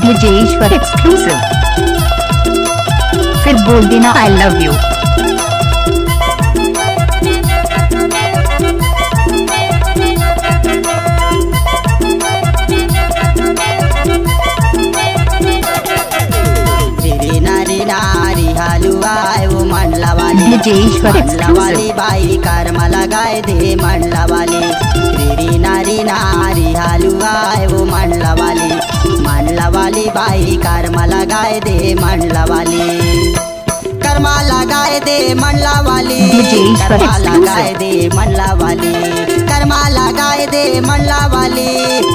Brajeshwar exclusive. फिर बोल देना I love you. Brajeshwar exclusive. बाई कर्म लगाए दे मंडला वाली री नारी नारी हलवाए वो मंडला वाली बाई कर्म लगाए दे मंडला वाली कर्मा लगाए दे मंडला वाली कर्मा लगाए दे मंडला वाली कर्मा लगाए दे मंडला वाली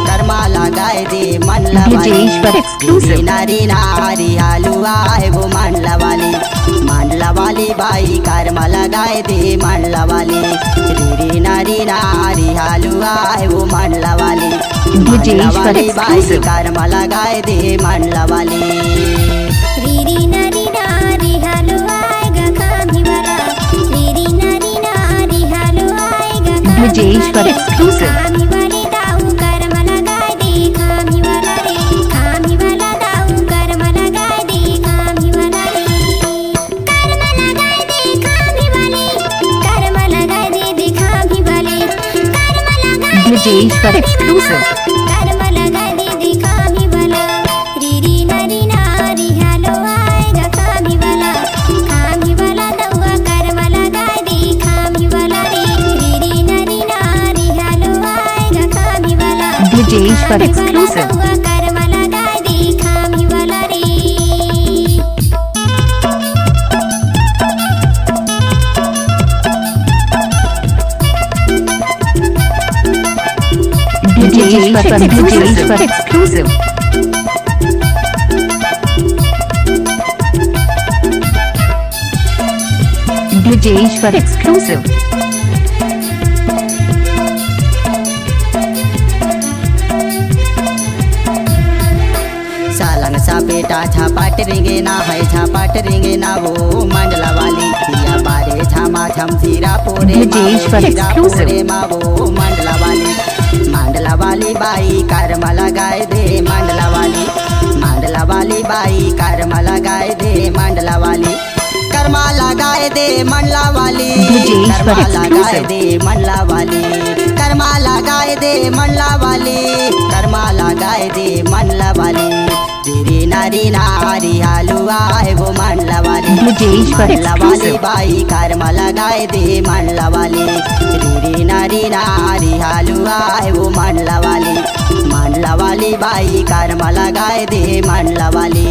कर्मा लगाए दे मंडला वाली नारी नारी हलवाए वो मंडला वाली बाई कर्मा लगाए दे मंडला वाली री नारी नारी हलवाए वो मंडला वाली बाई कर्मा लगाए दे मंडला वाली री नारी नारी हलवाएगा खामी वाला री नारी नारी हलवाएगा ब्रजेश्वर एक्सक्लूसिव। खामी वाले दाऊ कर्म लगाए दे खामी वाला रे खामी वाला दाऊ कर्म लगाए दे खामी वाला रे कर्म लगाए दे खामी वाले कर्म लगाए दे खामी वाले कर्म लगाए ब्रजेश्वर एक्सक्लूसिव। कर्म लगाए दे खामी वाला री नारी नारी हलवाएगा खामी वाला दउआ कर्म लगाए दे खामी वाला री नारी नारी हलवाएगा खामी वाला ब्रजेश्वर एक्सक्लूसिव। दउआ कर्म लगाए दे खामी वाला रे ब्रजेश्वर एक्सक्लूसिव। ब्रजेश्वर एक्सक्लूसिव। सालन सा बेटा छापाट रेंगे ना है छापाट रेंगे ना वो मंडला वाली दिया बारे छामा छम सीरा पोरे ब्रजेश्वर एक्सक्लूसिव। माँ वो मंडला वाली बाई कर्म लगाए दे मंडला वाली बाई कर्म लगाए दे मंडला वाली कर्मा लगाए दे मंडला वाली कर्मा लगाए दे मंडला वाली कर्मा लगाए दे मंडला वाली कर्मा लगाए दे मंडला वाली तेरी नारी नारी हलवाए वो मंडला वाली बाई कर्म लगाए दे मंडला वाली तेरी नारी नारी हलवाए वो मंडला वाली बाई कर्म लगाए दे मंडला वाली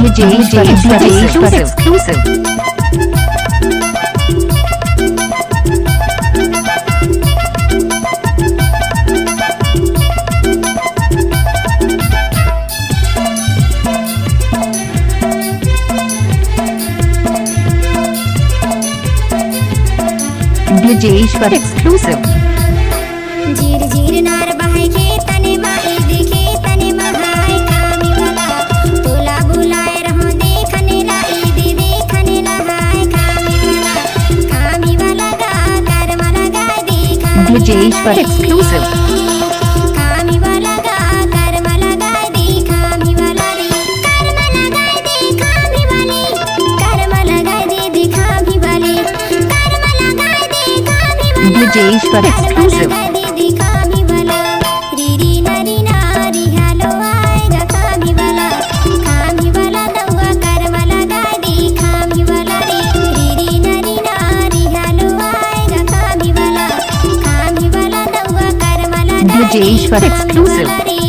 ब्रजेश्वर एक्सक्लूसिव। ब्रजेश्वर एक्सक्लूसिव। जीर जीर नार बहाय के तने माई देखे तने महाय खामी वाला तोला बुलाए रहो देखने लाई दे देखने नहाय खामी वाला गा कर्म लगाए दे ब्रजेश्वर एक्सक्लूसिव। खामी वाला गा कर्म लगाए दे खामी वाला रे कर्म लगाए दे खामी वाले कर्म लगाए दे खामी वाले कर्म लगाए दे खामी वाला ब्रजेश्वर एक्सक्लूसिव। खामी वाला री नारी नारी हलवाएगा खामी वाला दउआ कर्म लगाए दे खामी वाला री नारी नारी हलवाएगा खामी वाला दउआ कर्म लगाए दे ब्रजेश्वर एक्सक्लूसिव। खामी वाला रे